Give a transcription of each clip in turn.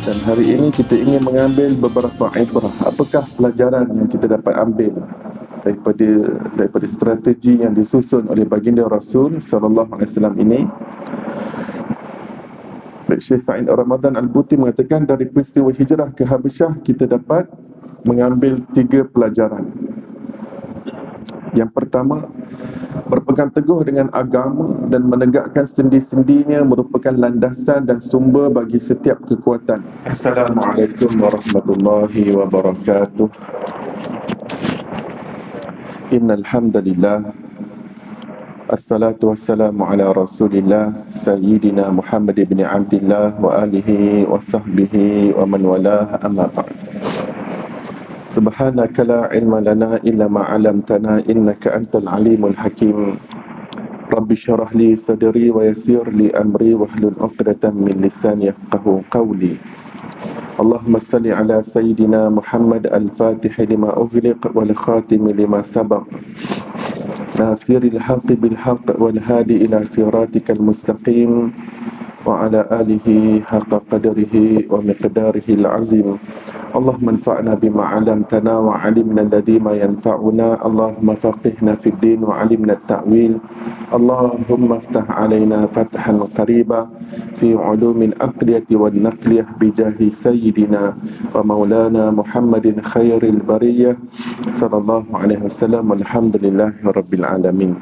Dan hari ini kita ingin mengambil beberapa ibrah. Apakah pelajaran yang kita dapat ambil daripada strategi yang disusun oleh baginda Rasul sallallahu alaihi wasallam ini? Syekh Sa'id Ramadan Al-Buti mengatakan dari peristiwa hijrah ke Habasyah kita dapat mengambil 3 pelajaran. Yang pertama, berpegang teguh dengan agama dan menegakkan sendi-sendinya merupakan landasan dan sumber bagi setiap kekuatan. Assalamualaikum warahmatullahi wabarakatuh. Innal hamdalillah, assalatu wassalamu ala rasulillah sayyidina Muhammad ibn Abdillah wa alihi wa sahbihi wa man walah, amma ba'd. Subhanaka la ilma lana illa ma 'allamtana innaka antal alimul hakim. Rabbi syrah li sadri wa yassir li amri wahlul 'uqdatam min lisani yafqahu qawli. Allahumma salli ala sayyidina Muhammad al-Fatih lima ughliq wal khatim lima sabaq. Nasiril haqqi bil haqq wal hadi ila siratikal mustaqim wa ala alihi haqqa qadrihi wa miqdarihi al-azim. Allahumma anfa'na bima 'allamtana wa 'allimna alladhi ma yanfa'una. Allahumma faqihna fid din wa 'allimna at-ta'wil. Allahumma iftah 'alaina fathan qariba fi 'ulumil aqliyati wan naqliyah bi jahi sayyidina wa maulana Muhammadin khairil bariyah sallallahu alaihi wasallam. Alhamdulillahi rabbil alamin.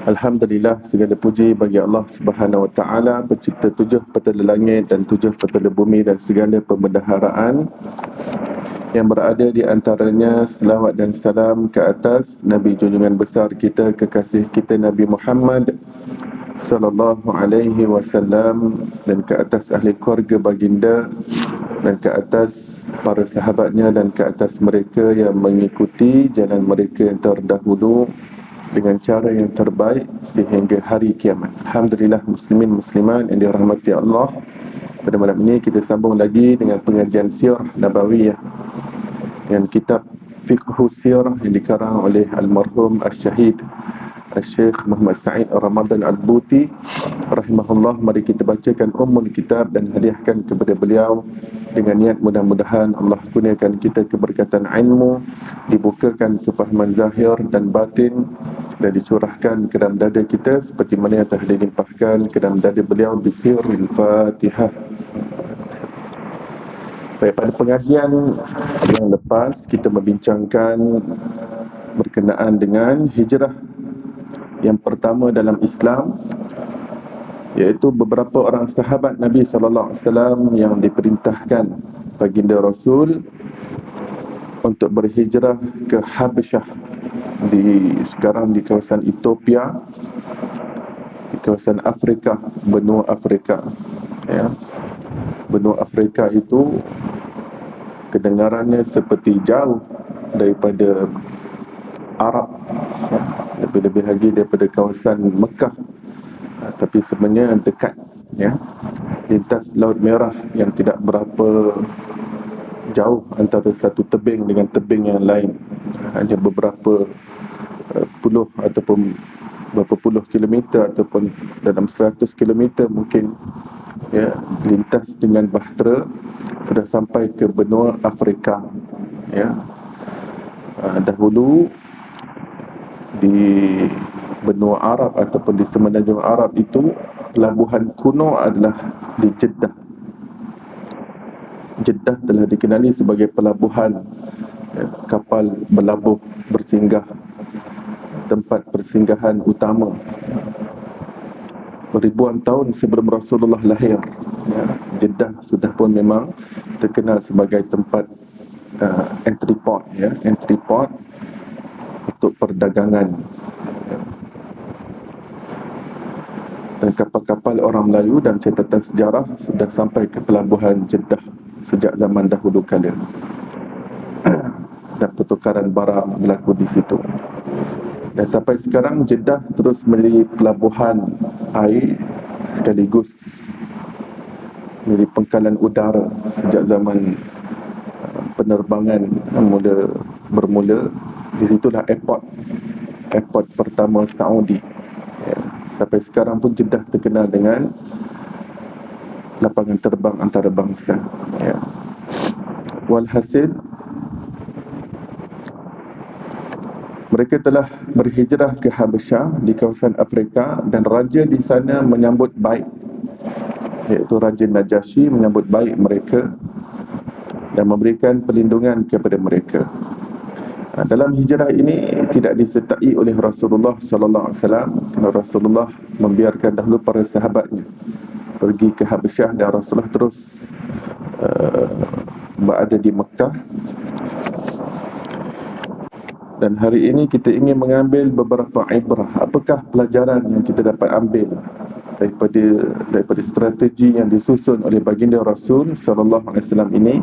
Alhamdulillah, segala puji bagi Allah Subhanahu wa taala, pencipta 7 petala langit dan 7 petala bumi dan segala pembendaharaan. Yang berada di antaranya selawat dan salam ke atas Nabi junjungan besar kita, kekasih kita Nabi Muhammad sallallahu alaihi wasallam, dan ke atas ahli keluarga baginda, dan ke atas para sahabatnya, dan ke atas mereka yang mengikuti jalan mereka yang terdahulu dengan cara yang terbaik sehingga hari kiamat. Alhamdulillah, muslimin muslimat yang dirahmati Allah, pada malam ini kita sambung lagi dengan pengajian Sirah Nabawiyah dengan kitab Fiqhu Sirah yang dikarang oleh almarhum Al-Syahid Al-Syekh Muhammad Sa'id Ramadan Al-Buti rahimahullah. Mari kita bacakan ummul kitab dan hadiahkan kepada beliau dengan niat mudah-mudahan Allah kurniakan kita keberkatan ilmu, dibukakan kefahaman zahir dan batin, dan dicurahkan ke dalam dada kita seperti mana yang telah dilimpahkan ke dalam dada beliau bisirril Fatihah. Baik, pada pengajian yang lepas kita membincangkan berkenaan dengan hijrah yang pertama dalam Islam, iaitu beberapa orang sahabat Nabi sallallahu alaihi wasallam yang diperintahkan baginda Rasul untuk berhijrah ke Habasyah, sekarang di kawasan Ethiopia, di kawasan Afrika, benua Afrika, ya. Benua Afrika itu kedengarannya seperti jauh daripada Arab, ya, lebih-lebih lagi daripada kawasan Mekah, tapi sebenarnya dekat, ya, lintas Laut Merah yang tidak berapa jauh antara satu tebing dengan tebing yang lain, hanya beberapa puluh ataupun berapa puluh kilometer ataupun dalam 100 kilometer mungkin, ya, lintas dengan bahtera sudah sampai ke benua Afrika, ya. Dahulu di benua Arab ataupun di semenanjung Arab itu, pelabuhan kuno adalah di Jeddah. Jeddah telah dikenali sebagai pelabuhan, ya, kapal berlabuh, bersinggah, tempat persinggahan utama ribuan tahun sebelum Rasulullah lahir, ya. Jeddah sudah pun memang terkenal sebagai tempat entry port, ya, entry port untuk perdagangan, ya. Dan kapal-kapal orang Melayu dan catatan sejarah sudah sampai ke pelabuhan Jeddah sejak zaman dahulu kala, dan pertukaran barang berlaku di situ. Dan sampai sekarang Jeddah terus menjadi pelabuhan air sekaligus menjadi pangkalan udara sejak zaman penerbangan bermula. Di situlah airport pertama Saudi, ya. Sampai sekarang pun Jeddah terkenal dengan lapangan terbang antarabangsa. Ya. Walhasil, mereka telah berhijrah ke Habasyah di kawasan Afrika, dan raja di sana menyambut baik, iaitu Raja Najasyi menyambut baik mereka dan memberikan perlindungan kepada mereka. Dalam hijrah ini tidak disertai oleh Rasulullah sallallahu alaihi wasallam, kerana Rasulullah membiarkan dahulu para sahabatnya pergi ke Habasyah, dan Rasulullah terus berada di Mekah. Dan hari ini kita ingin mengambil beberapa ibrah. Apakah pelajaran yang kita dapat ambil daripada strategi yang disusun oleh baginda Rasul sallallahu alaihi wasallam ini?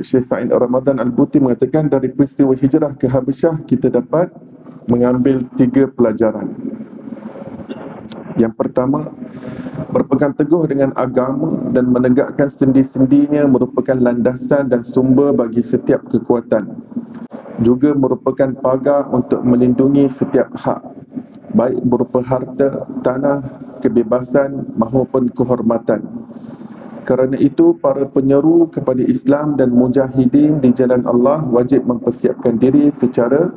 Syekh Sa'id Ramadan Al-Buti mengatakan, dari peristiwa hijrah ke Habasyah kita dapat mengambil 3 pelajaran. Yang pertama, berpegang teguh dengan agama dan menegakkan sendi-sendinya merupakan landasan dan sumber bagi setiap kekuatan. Juga merupakan pagar untuk melindungi setiap hak, baik berupa harta, tanah, kebebasan maupun kehormatan. Kerana itu, para penyeru kepada Islam dan mujahidin di jalan Allah wajib mempersiapkan diri secara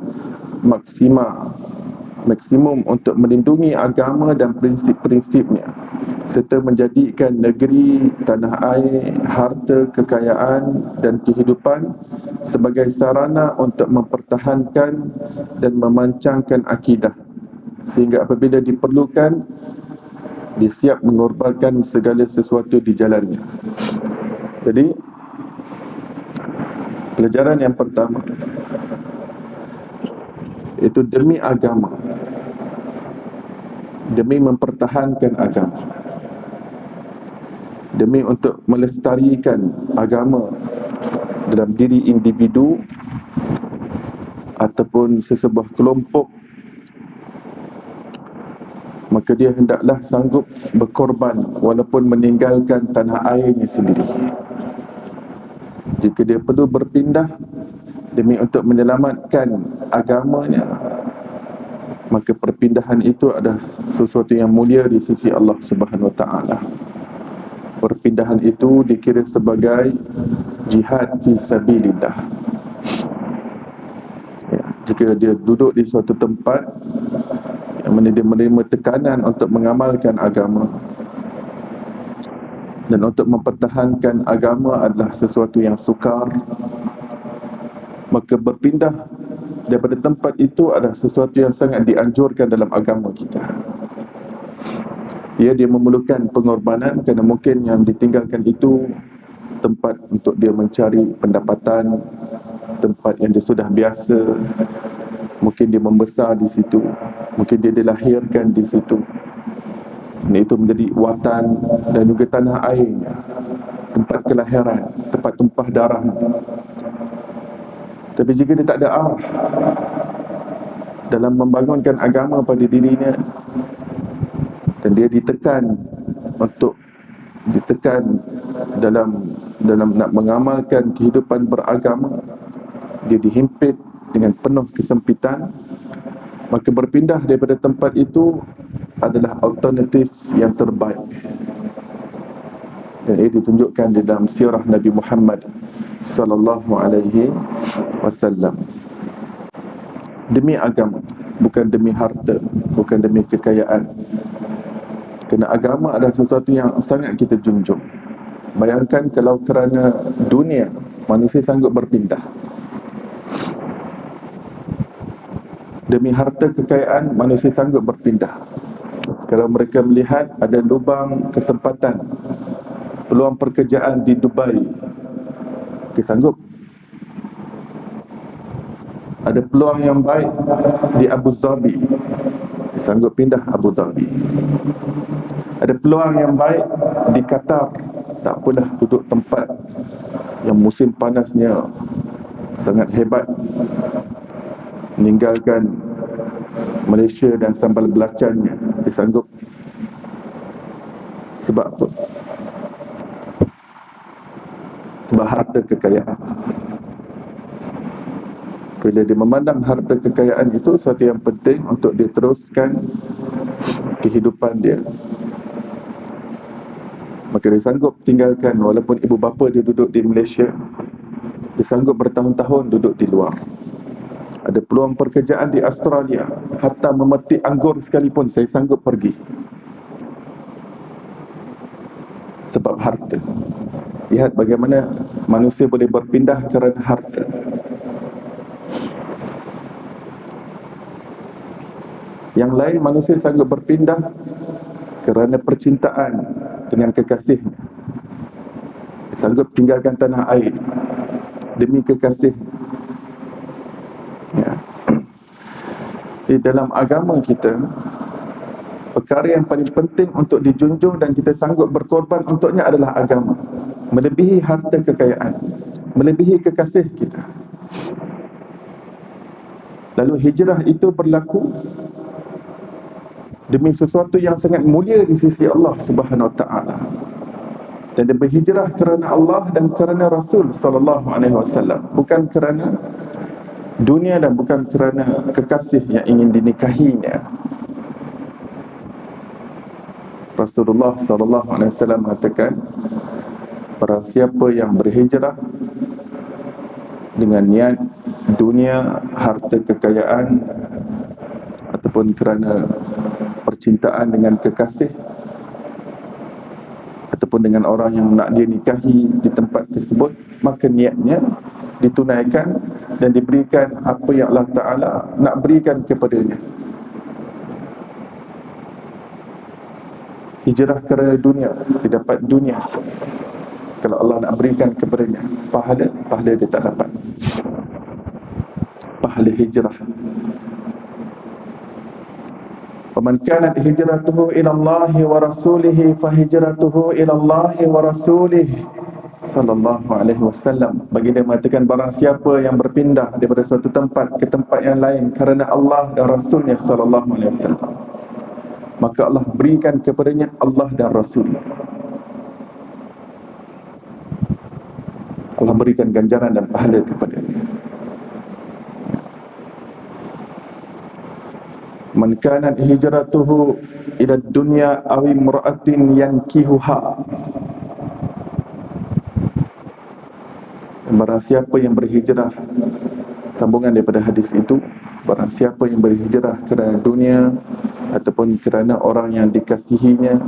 maksimum untuk melindungi agama dan prinsip-prinsipnya, serta menjadikan negeri, tanah air, harta, kekayaan dan kehidupan sebagai sarana untuk mempertahankan dan memancangkan akidah, sehingga apabila diperlukan dia siap mengorbankan segala sesuatu di jalannya. Jadi, pelajaran yang pertama itu demi agama, demi mempertahankan agama, demi untuk melestarikan agama dalam diri individu ataupun sesebuah kelompok, maka dia hendaklah sanggup berkorban walaupun meninggalkan tanah airnya sendiri. Jika dia perlu berpindah demi untuk menyelamatkan agamanya, maka perpindahan itu adalah sesuatu yang mulia di sisi Allah Subhanahu Wa Taala. Perpindahan itu dikira sebagai jihad fi sabilillah. Ya, jika dia duduk di suatu tempat yang mana dia menerima tekanan untuk mengamalkan agama dan untuk mempertahankan agama adalah sesuatu yang sukar, maka berpindah daripada tempat itu adalah sesuatu yang sangat dianjurkan dalam agama kita. Dia memerlukan pengorbanan, kerana mungkin yang ditinggalkan itu tempat untuk dia mencari pendapatan, tempat yang dia sudah biasa, mungkin dia membesar di situ, mungkin dia dilahirkan di situ, dan itu menjadi watan dan juga tanah airnya, tempat kelahiran, tempat tumpah darah. Tapi jika dia tak ada arah dalam membangunkan agama pada dirinya, dan dia ditekan dalam nak mengamalkan kehidupan beragama, dia dihimpit dengan penuh kesempitan, maka berpindah daripada tempat itu adalah alternatif yang terbaik. Dan ini ditunjukkan di dalam sirah Nabi Muhammad sallallahu alaihi wasallam. Demi agama, bukan demi harta, bukan demi kekayaan. Kerana agama adalah sesuatu yang sangat kita junjung. Bayangkan kalau kerana dunia manusia sanggup berpindah. Demi harta kekayaan manusia sanggup berpindah. Kalau mereka melihat ada lubang kesempatan, peluang pekerjaan di Dubai, mereka sanggup. Ada peluang yang baik di Abu Dhabi, sanggup pindah Abu Dhabi. Ada peluang yang baik di Qatar, tak apalah duduk tempat yang musim panasnya sangat hebat, meninggalkan Malaysia dan sambal belacannya, dia sanggup. Sebab apa? Sebab harta kekayaan. Bila dia memandang harta kekayaan itu sesuatu yang penting untuk dia teruskan kehidupan dia. Maka dia sanggup tinggalkan, walaupun ibu bapa dia duduk di Malaysia, dia sanggup bertahun-tahun duduk di luar. Ada peluang pekerjaan di Australia, hatta memetik anggur sekalipun saya sanggup pergi. Sebab harta. Lihat bagaimana manusia boleh berpindah kerana harta. Yang lain manusia sanggup berpindah kerana percintaan dengan kekasihnya. Sanggup tinggalkan tanah air demi kekasih. Ya. Di dalam agama kita, perkara yang paling penting untuk dijunjung dan kita sanggup berkorban untuknya adalah agama. Melebihi harta kekayaan, melebihi kekasih kita. Lalu hijrah itu berlaku demi sesuatu yang sangat mulia di sisi Allah Subhanahu Wa Taala. Dan dia berhijrah kerana Allah dan kerana Rasul sallallahu alaihi wasallam, bukan kerana dunia dan bukan kerana kekasih yang ingin dinikahinya. Rasulullah sallallahu alaihi wasallam mengatakan, barang siapa yang berhijrah dengan niat dunia, harta kekayaan ataupun kerana percintaan dengan kekasih ataupun dengan orang yang nak dia nikahi di tempat tersebut, maka niatnya ditunaikan dan diberikan apa yang Allah Ta'ala nak berikan kepadanya. Hijrah kerana dunia, dia dapat dunia. Kalau Allah nak berikan kepadanya pahala dia tak dapat. Pahala hijrah. وَمَنْ كَانَتْ هِجْرَتُهُ إِلَى اللَّهِ وَرَسُولِهِ فَهِجْرَتُهُ إِلَى اللَّهِ وَرَسُولِهِ sallallahu alaihi wasallam. Baginda mengatakan, barang siapa yang berpindah daripada suatu tempat ke tempat yang lain kerana Allah dan Rasulnya sallallahu alaihi wasallam, maka Allah berikan kepadanya Allah dan Rasul. Allah berikan ganjaran dan pahala kepadanya. Man kanat hijratuhu ila dunya aw imra'atin yankihuha. Barang siapa yang berhijrah, sambungan daripada hadis itu, barang siapa yang berhijrah kerana dunia ataupun kerana orang yang dikasihinya,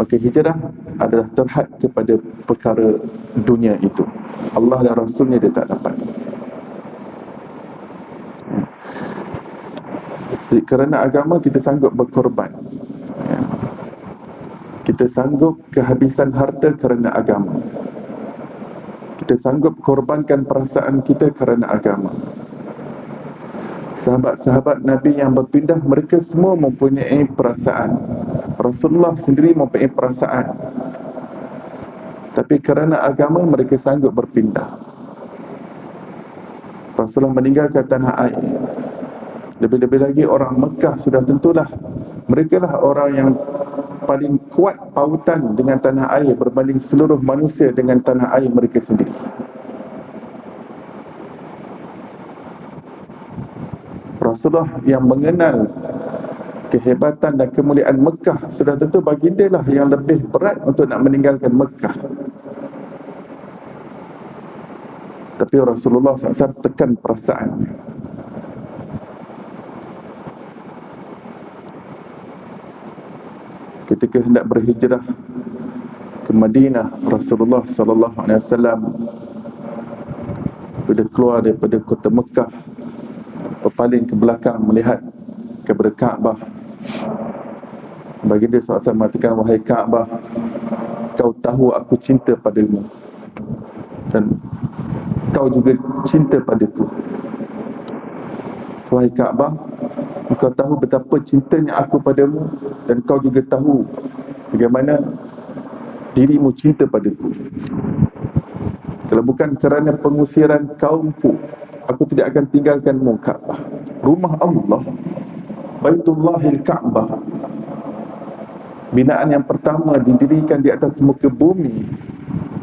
maka hijrah adalah terhad kepada perkara dunia itu. Allah dan Rasulnya dia tak dapat. Kerana agama kita sanggup berkorban, ya. Kita sanggup kehabisan harta kerana agama. Kita sanggup korbankan perasaan kita kerana agama. Sahabat-sahabat Nabi yang berpindah, mereka semua mempunyai perasaan. Rasulullah sendiri mempunyai perasaan, tapi kerana agama mereka sanggup berpindah. Rasulullah meninggalkan tanah air. Lebih-lebih lagi orang Mekah, sudah tentulah mereka lah orang yang paling kuat pautan dengan tanah air berbanding seluruh manusia dengan tanah air mereka sendiri. Rasulullah yang mengenal kehebatan dan kemuliaan Mekah, sudah tentu baginda lah yang lebih berat untuk nak meninggalkan Mekah. Tapi Rasulullah SAW tekan perasaannya. Ketika hendak berhijrah ke Madinah, Rasulullah SAW bila keluar daripada kota Mekah, berpaling ke belakang melihat kepada Kaabah. Baginda SAW mengatakan, wahai Kaabah, kau tahu aku cinta padamu dan kau juga cinta padaku. Wahai Kaabah, engkau tahu betapa cintanya aku padamu dan kau juga tahu bagaimana dirimu cinta padaku. Kalau bukan kerana pengusiran kaumku, aku tidak akan tinggalkanmu Kaabah. Rumah Allah, Baitullahil Kaabah, binaan yang pertama didirikan di atas muka bumi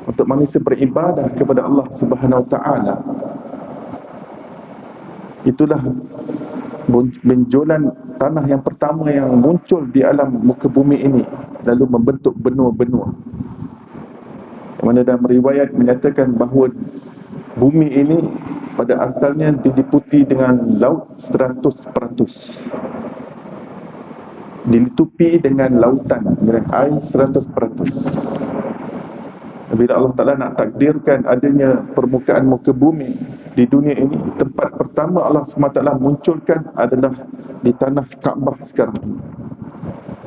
untuk manusia beribadah kepada Allah Subhanahu Wa Taala. Itulah benjolan tanah yang pertama yang muncul di alam muka bumi ini, lalu membentuk benua-benua. Mana dalam riwayat menyatakan bahawa bumi ini pada asalnya diliputi dengan laut 100%, dilitupi dengan lautan, dengan air 100%. Bila Allah Ta'ala nak takdirkan adanya permukaan muka bumi di dunia ini, tempat pertama Allah SWT munculkan adalah di tanah Kaabah sekarang.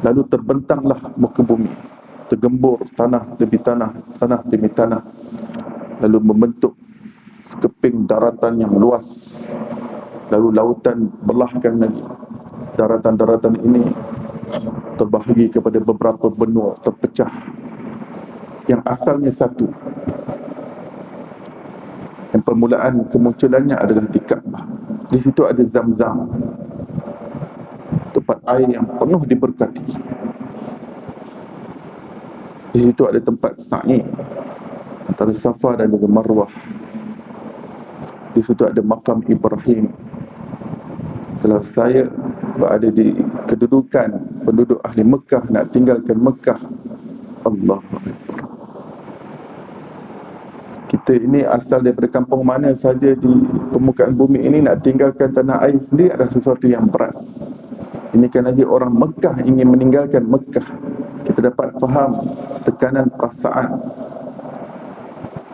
Lalu terbentanglah muka bumi, tergembur tanah demi tanah, tanah demi tanah, lalu membentuk sekeping daratan yang luas. Lalu lautan belahkan lagi. Daratan-daratan ini terbahagi kepada beberapa benua, terpecah. Yang asalnya satu, yang permulaan kemunculannya adalah di Kaabah. Di situ ada Zam-Zam, tempat air yang penuh diberkati. Di situ ada tempat sa'i antara Safa dan juga Marwah. Di situ ada makam Ibrahim. Kalau saya berada di kedudukan penduduk ahli Mekah, nak tinggalkan Mekah, Allahu Akbar. Kita ini asal daripada kampung mana saja di permukaan bumi ini, nak tinggalkan tanah air sendiri adalah sesuatu yang berat. Ini kan lagi orang Mekah ingin meninggalkan Mekah. Kita dapat faham tekanan perasaan.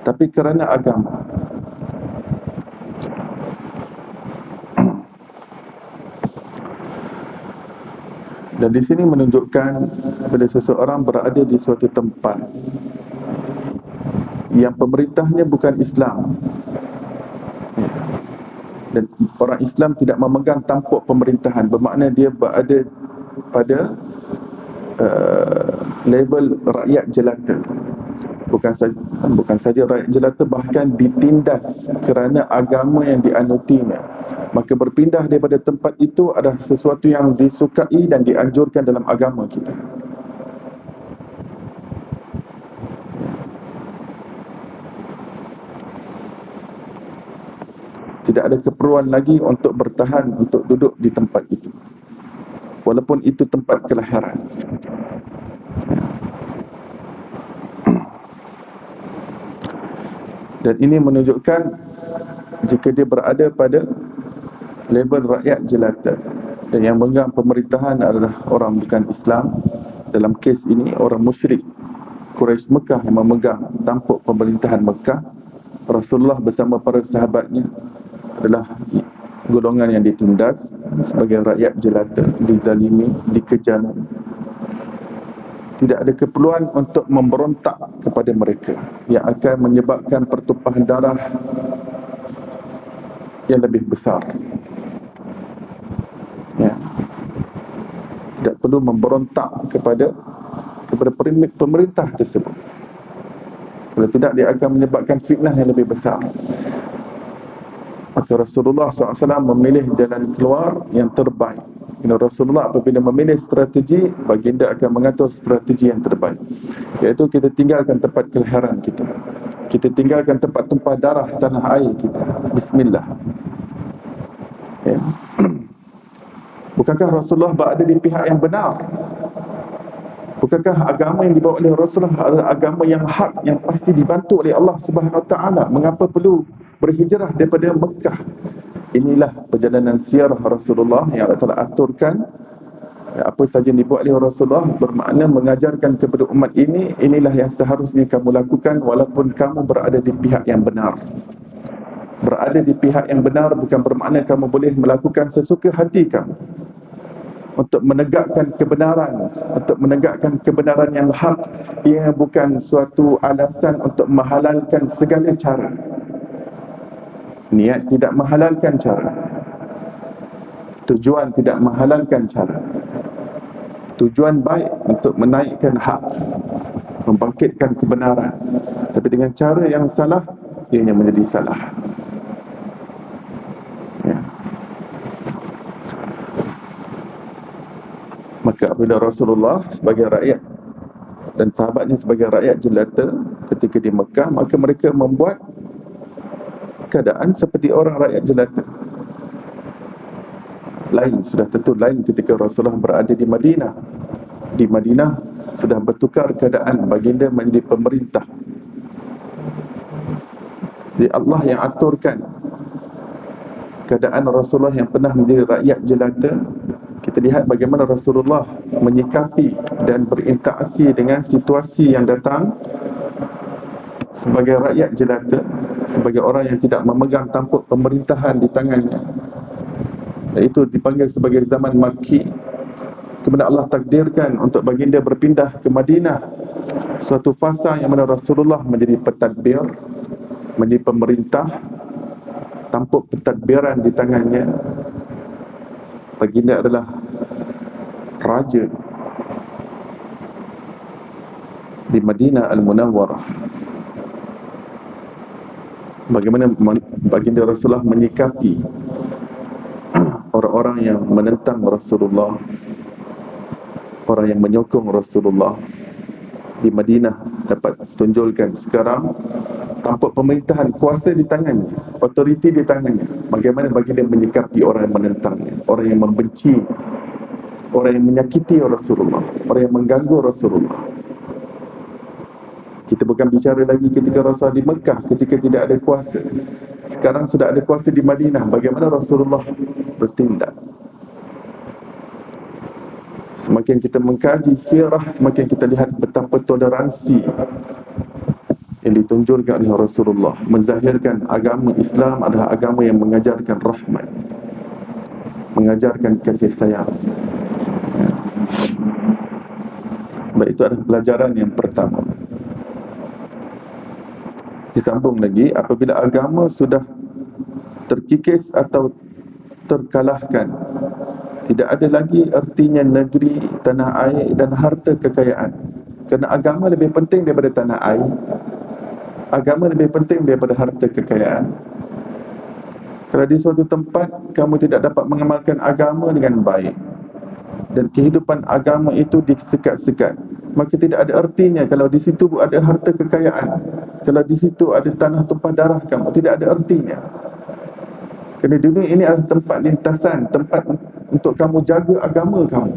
Tapi kerana agama, dan di sini menunjukkan bila seseorang berada di suatu tempat yang pemerintahnya bukan Islam, dan orang Islam tidak memegang tampuk pemerintahan, bermakna dia berada pada level rakyat jelata. Bukan saja rakyat jelata, bahkan ditindas kerana agama yang dianutinya. Maka berpindah daripada tempat itu adalah sesuatu yang disukai dan dianjurkan dalam agama kita. Tidak ada keperluan lagi untuk bertahan, untuk duduk di tempat itu, walaupun itu tempat kelahiran. Dan ini menunjukkan jika dia berada pada level rakyat jelata dan yang memegang pemerintahan adalah orang bukan Islam, dalam kes ini orang musyrik Quraisy Mekah yang memegang tampuk pemerintahan Mekah, Rasulullah bersama para sahabatnya adalah golongan yang ditindas sebagai rakyat jelata, dizalimi, dikejam. Tidak ada keperluan untuk memberontak kepada mereka yang akan menyebabkan pertumpahan darah yang lebih besar. Ya. Tidak perlu memberontak kepada pemerintah tersebut. Kalau tidak, dia akan menyebabkan fitnah yang lebih besar. Maka Rasulullah SAW memilih jalan keluar yang terbaik. Rasulullah apabila memilih strategi, baginda akan mengatur strategi yang terbaik, iaitu kita tinggalkan tempat kelahiran kita, kita tinggalkan tempat tumpah darah tanah air kita. Bismillah. Ya. Bukankah Rasulullah berada di pihak yang benar? Bukankah agama yang dibawa oleh Rasulullah adalah agama yang hak, yang pasti dibantu oleh Allah Subhanahu Wa Taala? Mengapa perlu berhijrah daripada Mekah? Inilah perjalanan siarah Rasulullah yang Allah Ta'ala aturkan. Apa saja yang dibuat oleh Rasulullah bermakna mengajarkan kepada umat ini, inilah yang seharusnya kamu lakukan walaupun kamu berada di pihak yang benar. Berada di pihak yang benar bukan bermakna kamu boleh melakukan sesuka hati kamu untuk menegakkan kebenaran, untuk menegakkan kebenaran yang hak. Ia bukan suatu alasan untuk menghalalkan segala cara. Niat tidak menghalalkan cara, tujuan tidak menghalalkan cara. Tujuan baik untuk menaikkan hak, membangkitkan kebenaran, tapi dengan cara yang salah, ianya menjadi salah. Ya. Maka apabila Rasulullah sebagai rakyat dan sahabatnya sebagai rakyat jelata ketika di Mekah, maka mereka membuat keadaan seperti orang rakyat jelata. Lain, sudah tentu lain ketika Rasulullah berada di Madinah. Di Madinah sudah bertukar keadaan, baginda menjadi pemerintah. Jadi Allah yang aturkan keadaan Rasulullah yang pernah menjadi rakyat jelata. Kita lihat bagaimana Rasulullah menyikapi dan berinteraksi dengan situasi yang datang sebagai rakyat jelata, sebagai orang yang tidak memegang tampuk pemerintahan di tangannya. Iaitu dipanggil sebagai zaman Makki. Kemudian Allah takdirkan untuk baginda berpindah ke Madinah, suatu fasa yang mana Rasulullah menjadi pentadbir, menjadi pemerintah, tampuk pentadbiran di tangannya. Baginda adalah raja di Madinah Al-Munawwarah. Bagaimana baginda Rasulullah menyikapi orang-orang yang menentang Rasulullah, orang yang menyokong Rasulullah di Madinah, dapat tunjulkan sekarang tampuk pemerintahan, kuasa di tangannya, otoriti di tangannya. Bagaimana baginda menyikapi orang yang menentangnya, orang yang membenci, orang yang menyakiti Rasulullah, orang yang mengganggu Rasulullah. Kita bukan bicara lagi ketika Rasulullah di Mekah, ketika tidak ada kuasa. Sekarang sudah ada kuasa di Madinah. Bagaimana Rasulullah bertindak? Semakin kita mengkaji sirah, semakin kita lihat betapa toleransi yang ditunjukkan oleh Rasulullah, menzahirkan agama Islam adalah agama yang mengajarkan rahmat, mengajarkan kasih sayang. Baik, itu adalah pelajaran yang pertama. Disambung lagi, apabila agama sudah terkikis atau terkalahkan, tidak ada lagi artinya negeri, tanah air dan harta kekayaan. Kerana agama lebih penting daripada tanah air, agama lebih penting daripada harta kekayaan. Kalau di suatu tempat kamu tidak dapat mengamalkan agama dengan baik dan kehidupan agama itu disekat-sekat, maka tidak ada artinya kalau di situ ada harta kekayaan, kalau di situ ada tanah tumpah darah kamu, tidak ada artinya. Kerana dunia ini adalah tempat lintasan, tempat untuk kamu jaga agama kamu.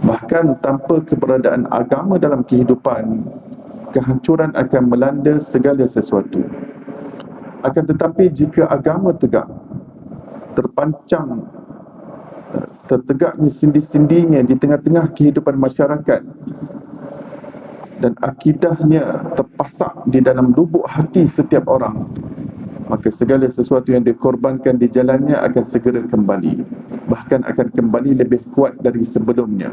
Bahkan tanpa keberadaan agama dalam kehidupan, kehancuran akan melanda segala sesuatu. Akan tetapi jika agama tegak, terpancang, tertegaknya sendi-sendinya di tengah-tengah kehidupan masyarakat, dan akidahnya terpasak di dalam lubuk hati setiap orang, maka segala sesuatu yang dikorbankan di jalannya akan segera kembali, bahkan akan kembali lebih kuat dari sebelumnya,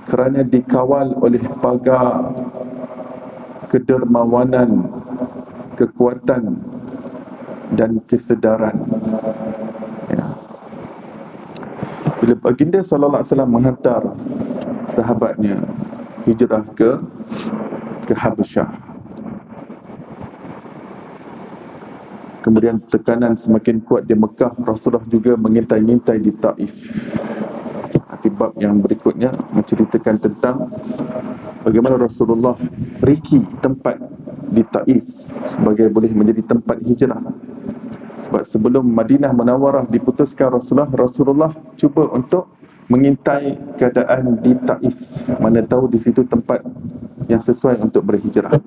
kerana dikawal oleh pagar kedermawanan, kekuatan dan kesedaran. Ya. Bila baginda SAW menghantar sahabatnya hijrah ke Habasyah, kemudian tekanan semakin kuat di Mekah, Rasulullah juga mengintai-ngintai di Taif. Bab yang berikutnya menceritakan tentang bagaimana Rasulullah riki tempat di Taif sebagai boleh menjadi tempat hijrah. Sebab sebelum Madinah Munawwarah diputuskan Rasulullah cuba untuk mengintai keadaan di Taif, mana tahu di situ tempat yang sesuai untuk berhijrah.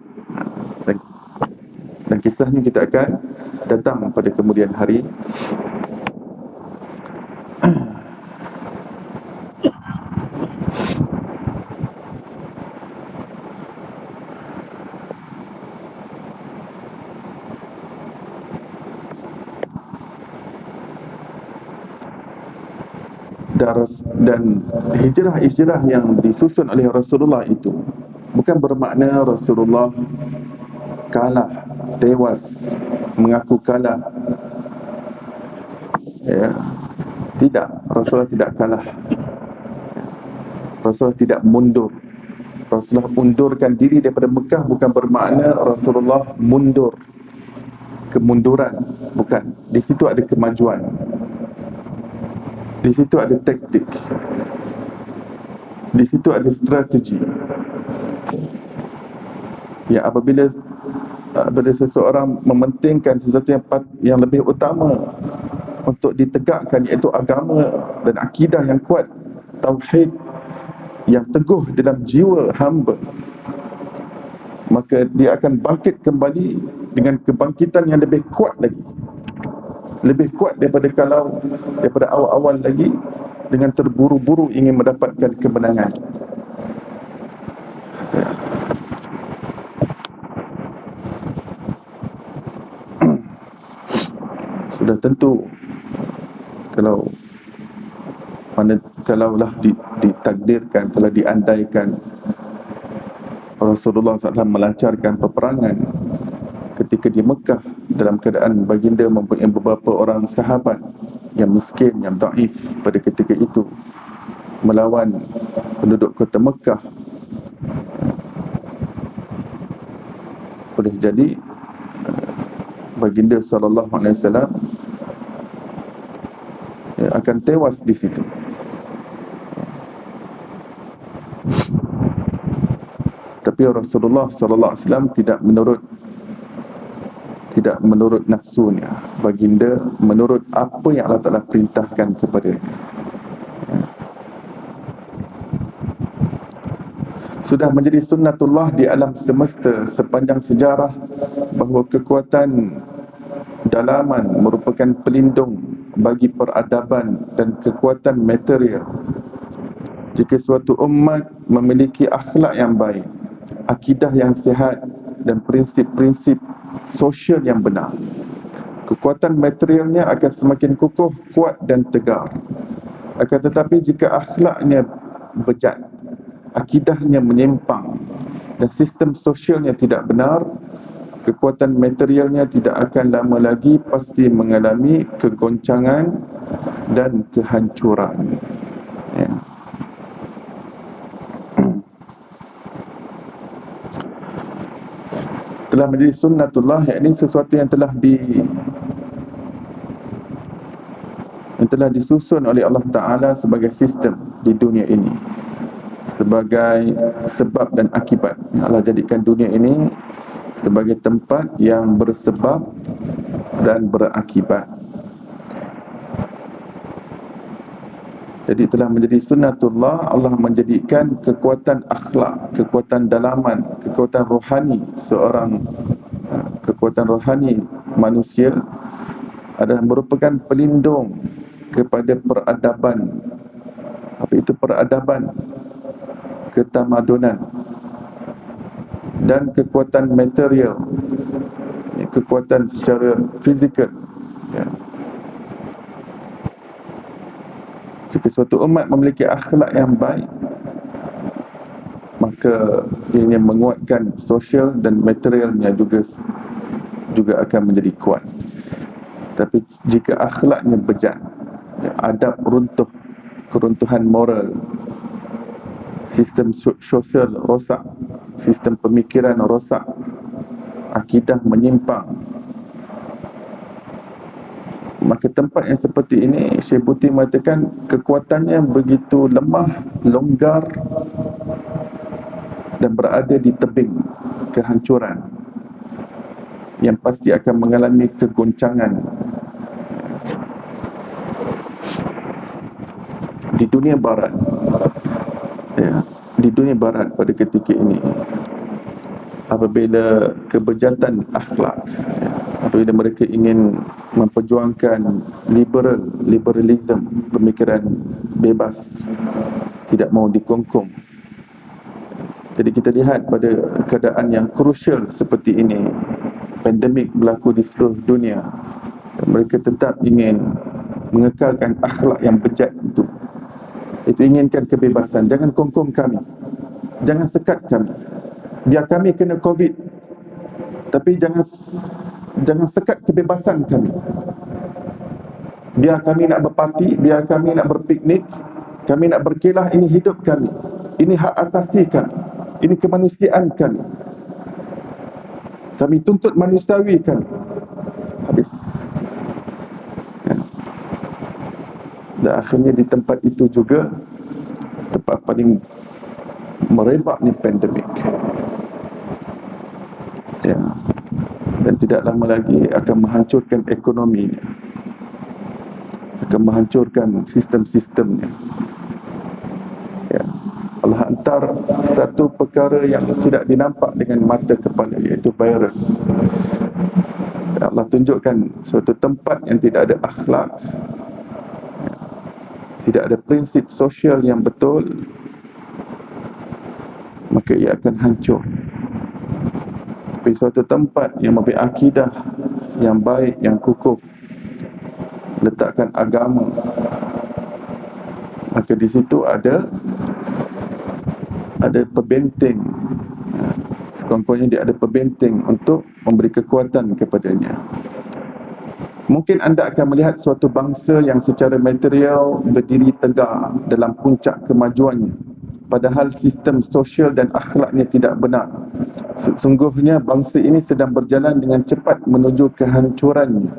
Dan kisahnya kita akan datang pada kemudian hari. Dan hijrah-hijrah yang disusun oleh Rasulullah itu bukan bermakna Rasulullah kalah, tewas, mengaku kalah. Ya, tidak, Rasulullah tidak kalah. Rasulullah tidak mundur. Rasulullah undurkan diri daripada Mekah bukan bermakna Rasulullah mundur, kemunduran, bukan. Di situ ada kemajuan, di situ ada taktik, di situ ada strategi. Ya, apabila seseorang mementingkan sesuatu yang lebih utama untuk ditegakkan, iaitu agama dan akidah yang kuat, tauhid yang teguh dalam jiwa hamba, maka dia akan bangkit kembali dengan kebangkitan yang lebih kuat lagi, lebih kuat daripada awal-awal lagi, dengan terburu-buru ingin mendapatkan kemenangan. Sudah tentu kalaulah ditakdirkan, kalau diandaikan Rasulullah SAW melancarkan peperangan ketika di Mekah dalam keadaan baginda mempunyai beberapa orang sahabat yang miskin, yang daif pada ketika itu, melawan penduduk kota Mekah, boleh jadi baginda SAW akan tewas di situ. Tapi Rasulullah SAW tidak menurut nafsunya. Baginda menurut apa yang Allah Ta'ala perintahkan kepadanya. Sudah menjadi sunnatullah di alam semesta sepanjang sejarah bahawa kekuatan dalaman merupakan pelindung bagi peradaban dan kekuatan material. Jika suatu umat memiliki akhlak yang baik, akidah yang sihat dan prinsip-prinsip sosial yang benar, kekuatan materialnya akan semakin kukuh, kuat dan tegar. Akan tetapi jika akhlaknya bejat, akidahnya menyimpang dan sistem sosialnya tidak benar, kekuatan materialnya tidak akan lama lagi pasti mengalami kegoncangan dan kehancuran. Ya. Telah menjadi sunnatullah, yakni sesuatu yang telah disusun oleh Allah Ta'ala sebagai sistem di dunia ini, sebagai sebab dan akibat. Allah jadikan dunia ini sebagai tempat yang bersebab dan berakibat. Jadi telah menjadi sunnatullah, Allah menjadikan kekuatan akhlak, kekuatan dalaman, kekuatan rohani manusia adalah merupakan pelindung kepada peradaban. Apa itu peradaban? Ketamadunan dan kekuatan material, kekuatan secara fizikal. Ya. Jika suatu umat memiliki akhlak yang baik, maka ianya menguatkan sosial dan materialnya juga akan menjadi kuat. Tapi jika akhlaknya bejat, adab runtuh, keruntuhan moral, sistem sosial rosak, sistem pemikiran rosak, akidah menyimpang, maka tempat yang seperti ini, Syekh Buti mengatakan kekuatannya begitu lemah, longgar dan berada di tebing kehancuran yang pasti akan mengalami kegoncangan. Di dunia barat, di dunia barat pada ketika ini, apabila kebejatan akhlak, apabila mereka ingin memperjuangkan liberalism, pemikiran bebas, tidak mahu dikongkong. Jadi kita lihat pada keadaan yang krusial seperti ini, pandemik berlaku di seluruh dunia, mereka tetap ingin mengekalkan akhlak yang bejat itu. Itu inginkan kebebasan. Jangan kongkong kami, jangan sekat kami. Biar kami kena COVID, tapi jangan sekat kebebasan kami. Biar kami nak berparti, biar kami nak berpiknik, kami nak berkelah, ini hidup kami, ini hak asasi kami, ini kemanusiaan kami. Kami tuntut manusiawi kami. Habis. Dan akhirnya di tempat itu juga, tempat paling merebak ni pandemik. Ya. Dan tidak lama lagi akan menghancurkan ekonominya, akan menghancurkan sistem-sistemnya. Ya. Allah Allah hantar satu perkara yang tidak dinampak dengan mata kepala, iaitu virus. Allah tunjukkan suatu tempat yang tidak ada akhlak, tidak ada prinsip sosial yang betul, maka ia akan hancur. Tapi suatu tempat yang mempunyai akidah yang baik, yang kukuh, letakkan agama, maka di situ ada pembenteng. Sekurang-kurangnya dia ada pembenteng untuk memberi kekuatan kepadanya. Mungkin anda akan melihat suatu bangsa yang secara material berdiri tegak dalam puncak kemajuannya, padahal sistem sosial dan akhlaknya tidak benar. Sesungguhnya bangsa ini sedang berjalan dengan cepat menuju kehancurannya.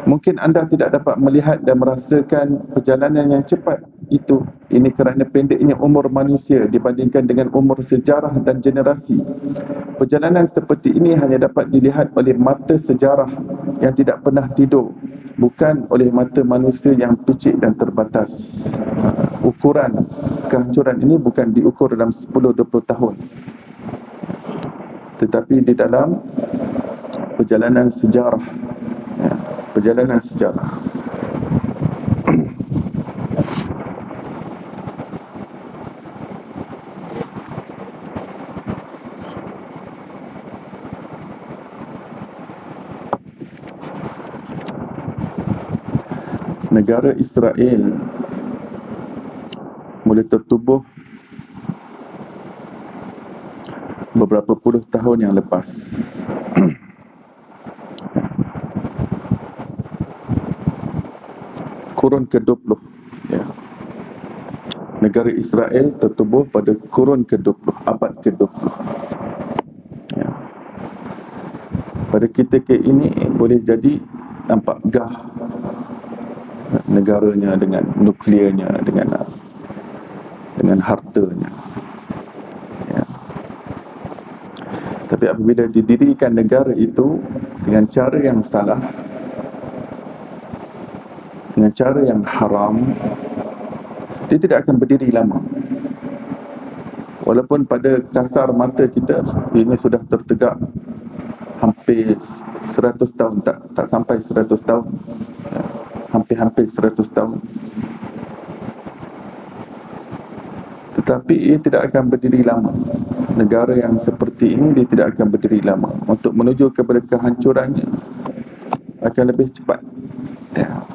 Mungkin anda tidak dapat melihat dan merasakan perjalanan yang cepat itu. Ini kerana pendeknya umur manusia dibandingkan dengan umur sejarah dan generasi. Perjalanan seperti ini hanya dapat dilihat oleh mata sejarah yang tidak pernah tidur, bukan oleh mata manusia yang picik dan terbatas. Ukuran kehancuran ini bukan diukur dalam 10-20 tahun, tetapi di dalam perjalanan sejarah. Perjalanan sejarah. Negara Israel mula tertubuh beberapa puluh tahun yang lepas. Kurun ke-20, ya. Negara Israel tertubuh pada kurun ke-20, abad ke-20, ya. Pada ketika ini boleh jadi nampak gah negaranya dengan nukliernya, dengan hartanya, ya. Tapi apabila didirikan negara itu dengan cara yang salah, dengan cara yang haram, dia tidak akan berdiri lama. Walaupun pada kasar mata kita ini sudah tertegak hampir 100 tahun, tak sampai 100 tahun, ya. Hampir-hampir 100 tahun, tetapi ia tidak akan berdiri lama. Negara yang seperti ini, dia tidak akan berdiri lama. Untuk menuju kepada kehancurannya akan lebih cepat, ya.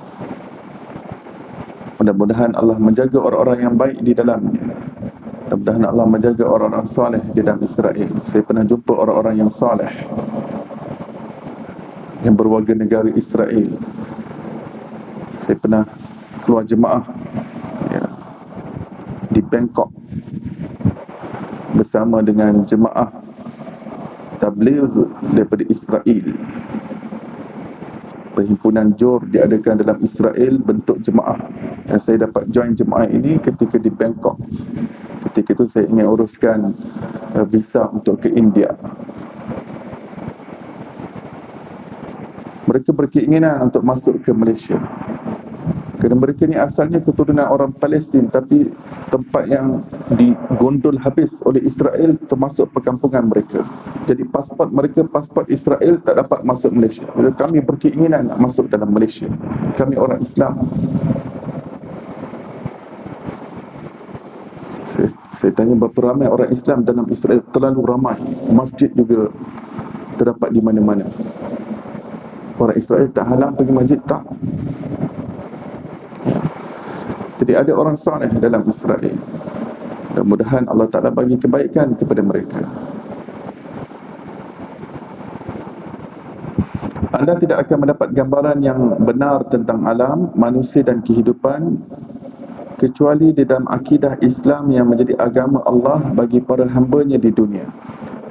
Mudah-mudahan Allah menjaga orang-orang yang baik di dalamnya. Mudah-mudahan Allah menjaga orang-orang soleh di dalam Israel. Saya pernah jumpa orang-orang yang soleh yang berwarga negara Israel. Saya pernah keluar jemaah, ya, di Bangkok bersama dengan jemaah tabligh daripada Israel. Perhimpunan Jor diadakan dalam Israel bentuk jemaah, dan saya dapat join jemaah ini ketika di Bangkok. Ketika itu saya ingin uruskan visa untuk ke India. Mereka berkeinginan untuk masuk ke Malaysia, kerana mereka ni asalnya keturunan orang Palestin, tapi tempat yang digondol habis oleh Israel termasuk perkampungan mereka. Jadi pasport mereka, pasport Israel, tak dapat masuk Malaysia. Jadi kami berkeinginan nak masuk dalam Malaysia. Kami orang Islam. Saya tanya berapa ramai orang Islam dalam Israel. Terlalu ramai. Masjid juga terdapat di mana-mana. Orang Israel tak halang pergi masjid, tak. Jadi ada orang soleh dalam Israel. Mudah-mudahan Allah Ta'ala bagi kebaikan kepada mereka. Anda tidak akan mendapat gambaran yang benar tentang alam, manusia dan kehidupan kecuali di dalam akidah Islam yang menjadi agama Allah bagi para hamba-Nya di dunia.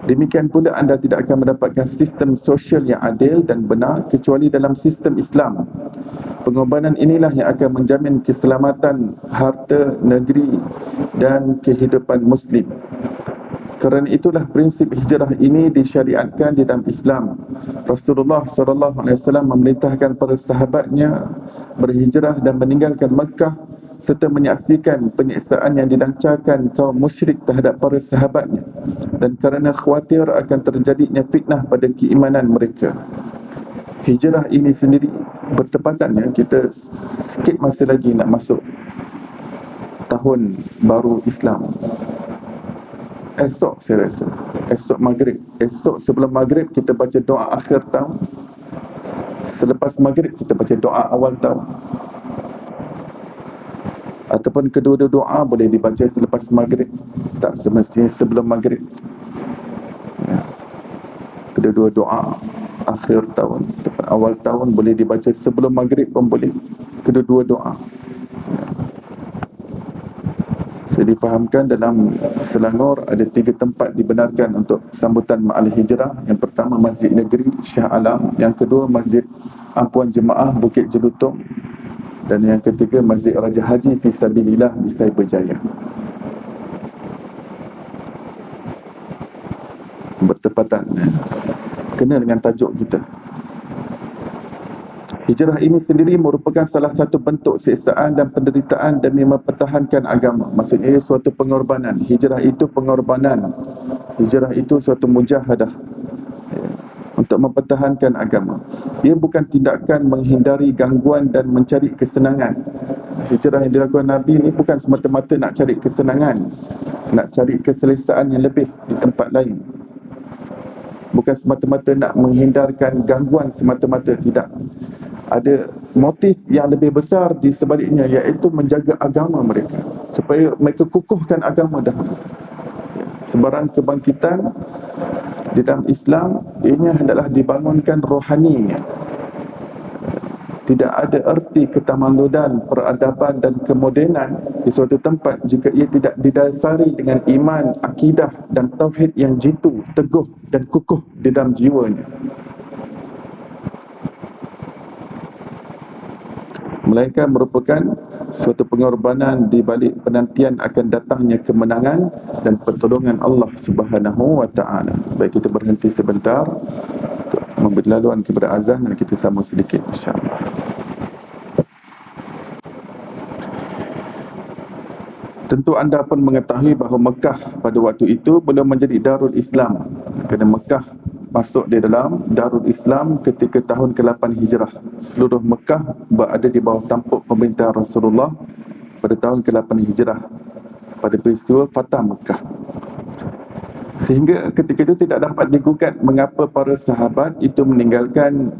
Demikian pula anda tidak akan mendapatkan sistem sosial yang adil dan benar kecuali dalam sistem Islam. Pengorbanan inilah yang akan menjamin keselamatan harta, negeri dan kehidupan Muslim. Kerana itulah prinsip hijrah ini disyariatkan di dalam Islam. Rasulullah SAW memerintahkan para sahabatnya berhijrah dan meninggalkan Mekah serta menyaksikan penyiksaan yang dilancarkan kaum musyrik terhadap para sahabatnya, dan kerana khawatir akan terjadinya fitnah pada keimanan mereka. Hijrah ini sendiri bertepatannya kita sikit masa lagi nak masuk tahun baru Islam. Esok saya rasa, esok maghrib, esok sebelum maghrib kita baca doa akhir tahun, selepas maghrib kita baca doa awal tahun, ataupun kedua-dua doa boleh dibaca selepas maghrib, tak semestinya sebelum maghrib. Ya. Kedua-dua doa akhir tahun ataupun awal tahun boleh dibaca sebelum maghrib pun boleh, kedua-dua doa. Ya. Saya difahamkan dalam Selangor ada 3 tempat dibenarkan untuk sambutan Ma'al Hijrah. Yang pertama Masjid Negeri Shah Alam, yang kedua Masjid Ampuan Jemaah Bukit Jelutong, dan yang ketiga Masjid Raja Haji Fisabilillah di Cyberjaya. Bertepatan, kena dengan tajuk kita. Hijrah ini sendiri merupakan salah satu bentuk siksaan dan penderitaan demi mempertahankan agama. Maksudnya ia suatu pengorbanan. Hijrah itu pengorbanan. Hijrah itu suatu mujahadah, ya, untuk mempertahankan agama. Ia bukan tindakan menghindari gangguan dan mencari kesenangan. Hijrah yang dilakukan Nabi ini bukan semata-mata nak cari kesenangan, nak cari keselesaan yang lebih di tempat lain. Bukan semata-mata nak menghindarkan gangguan semata-mata, tidak. Ada motif yang lebih besar di sebaliknya, iaitu menjaga agama mereka, supaya mereka kukuhkan agama dahulu. Sebarang kebangkitan di dalam Islam, ianya hendaklah dibangunkan rohaninya. Tidak ada erti ketamaddunan, peradaban dan kemodenan di suatu tempat jika ia tidak didasari dengan iman, akidah dan tauhid yang jitu, teguh dan kukuh di dalam jiwanya. Melainkan merupakan suatu pengorbanan di balik penantian akan datangnya kemenangan dan pertolongan Allah Subhanahu wa taala. Baik, kita berhenti sebentar untuk memberi laluan kepada azan dan kita sambung sedikit insya-Allah. Tentu anda pun mengetahui bahawa Mekah pada waktu itu belum menjadi Darul Islam, kerana Mekah masuk di dalam Darul Islam ketika tahun ke-8 Hijrah. Seluruh Mekah berada di bawah tampuk pemerintahan Rasulullah pada tahun ke-8 Hijrah, pada peristiwa Fatah Mekah. Sehingga ketika itu tidak dapat digugat mengapa para sahabat itu meninggalkan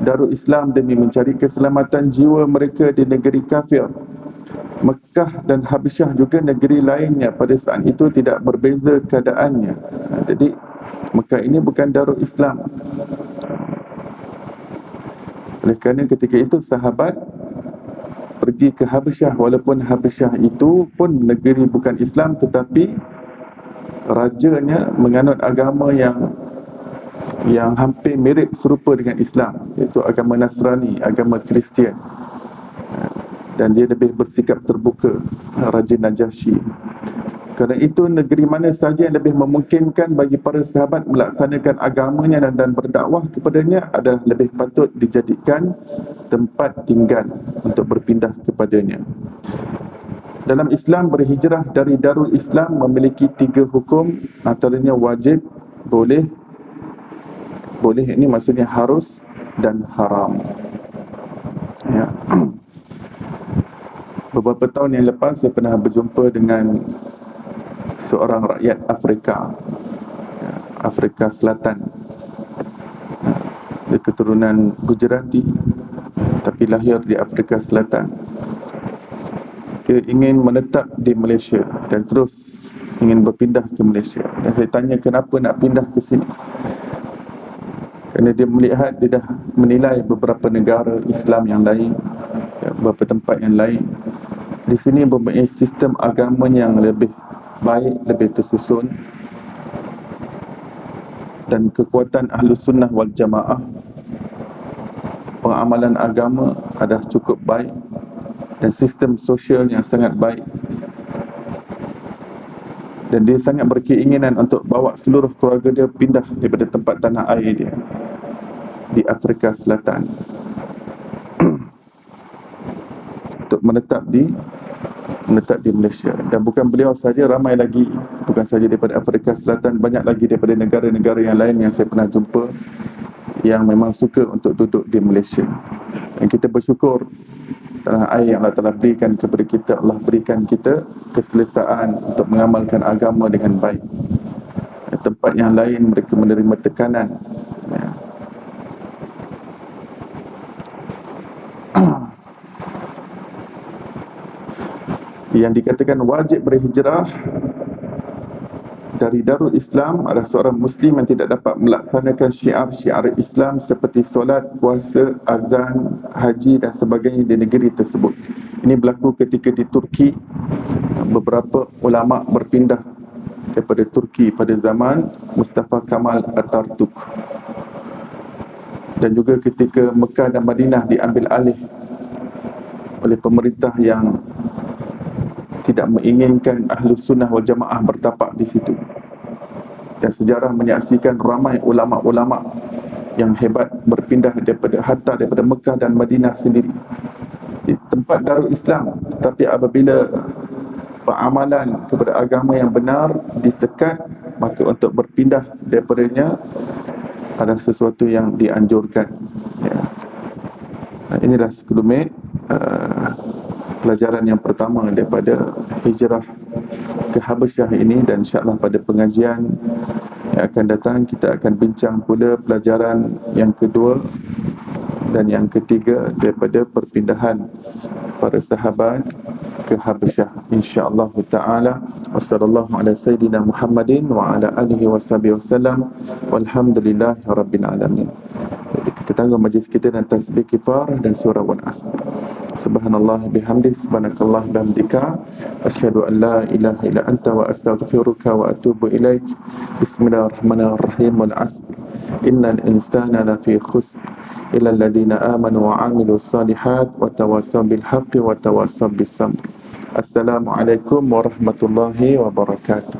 Darul Islam demi mencari keselamatan jiwa mereka di negeri kafir. Mekah dan Habasyah juga negeri lainnya pada saat itu tidak berbeza keadaannya. Jadi Mekah ini bukan Darul Islam. Oleh kerana ketika itu sahabat pergi ke Habasyah, walaupun Habasyah itu pun negeri bukan Islam, tetapi rajanya menganut agama yang hampir mirip serupa dengan Islam, iaitu agama Nasrani, agama Kristian. Dan dia lebih bersikap terbuka, Raja Najasyi. Kerana itu negeri mana sahaja yang lebih memungkinkan bagi para sahabat melaksanakan agamanya dan berdakwah kepadanya adalah lebih patut dijadikan tempat tinggal untuk berpindah kepadanya. Dalam Islam, berhijrah dari Darul Islam memiliki 3 hukum, antaranya wajib, boleh ini maksudnya harus, dan haram. Ya. Beberapa tahun yang lepas saya pernah berjumpa dengan seorang rakyat Afrika, Afrika Selatan. Dia keturunan Gujarati tapi lahir di Afrika Selatan. Dia ingin menetap di Malaysia dan terus ingin berpindah ke Malaysia. Dan saya tanya kenapa nak pindah ke sini. Kerana dia melihat, dia dah menilai beberapa negara Islam yang lain, beberapa tempat yang lain. Di sini mempunyai sistem agama yang lebih baik, lebih tersusun, dan kekuatan Ahlus Sunnah wal Jamaah, pengamalan agama adalah cukup baik, dan sistem sosial yang sangat baik. Dan dia sangat berkeinginan untuk bawa seluruh keluarga dia pindah daripada tempat tanah air dia di Afrika Selatan untuk menetap di menetap di Malaysia. Dan bukan beliau saja, ramai lagi, bukan saja daripada Afrika Selatan, banyak lagi daripada negara-negara yang lain yang saya pernah jumpa yang memang suka untuk duduk di Malaysia. Dan kita bersyukur tanah air yang Allah telah berikan kepada kita, Allah berikan kita keselesaan untuk mengamalkan agama dengan baik. Tempat yang lain mereka menerima tekanan, ya. Yang dikatakan wajib berhijrah dari Darul Islam adalah seorang Muslim yang tidak dapat melaksanakan syiar-syiar Islam seperti solat, puasa, azan, haji dan sebagainya di negeri tersebut. Ini berlaku ketika di Turki, beberapa ulama berpindah daripada Turki pada zaman Mustafa Kemal Atatürk. Dan juga ketika Mekah dan Madinah diambil alih oleh pemerintah yang tidak menginginkan Ahlus Sunnah wal Jamaah bertapak di situ. Dan sejarah menyaksikan ramai ulama-ulama yang hebat berpindah daripada Mekah dan Madinah sendiri di tempat Darul Islam. Tetapi apabila pengamalan kepada agama yang benar disekat, maka untuk berpindah daripadanya adalah sesuatu yang dianjurkan, ya. Inilah sekelumit pelajaran yang pertama daripada hijrah ke Habasyah ini. Dan insyaAllah pada pengajian yang akan datang kita akan bincang pula pelajaran yang kedua dan yang ketiga daripada perpindahan para sahabat ke Habasyah, insya-Allah taala. Wassallallahu ala sayyidina Muhammadin wa ala alihi wasallam walhamdulillahi rabbil alamin. Jadi kita tangguh majlis kita dan tasbih kifarah dan surah wal asr. Subhanallah bihamdi, subhanakallah bihamdika, asyhadu an la ilaha illa anta wa astaghfiruka wa atubu ilaik. Bismillahirrahmanirrahim. Wal asr innal insana lafi khusr illa alladhina amanu wa amilus salihat wa tawassaw bil haqqi wa tawassaw bis sabr. Assalamualaikum warahmatullahi wabarakatuh.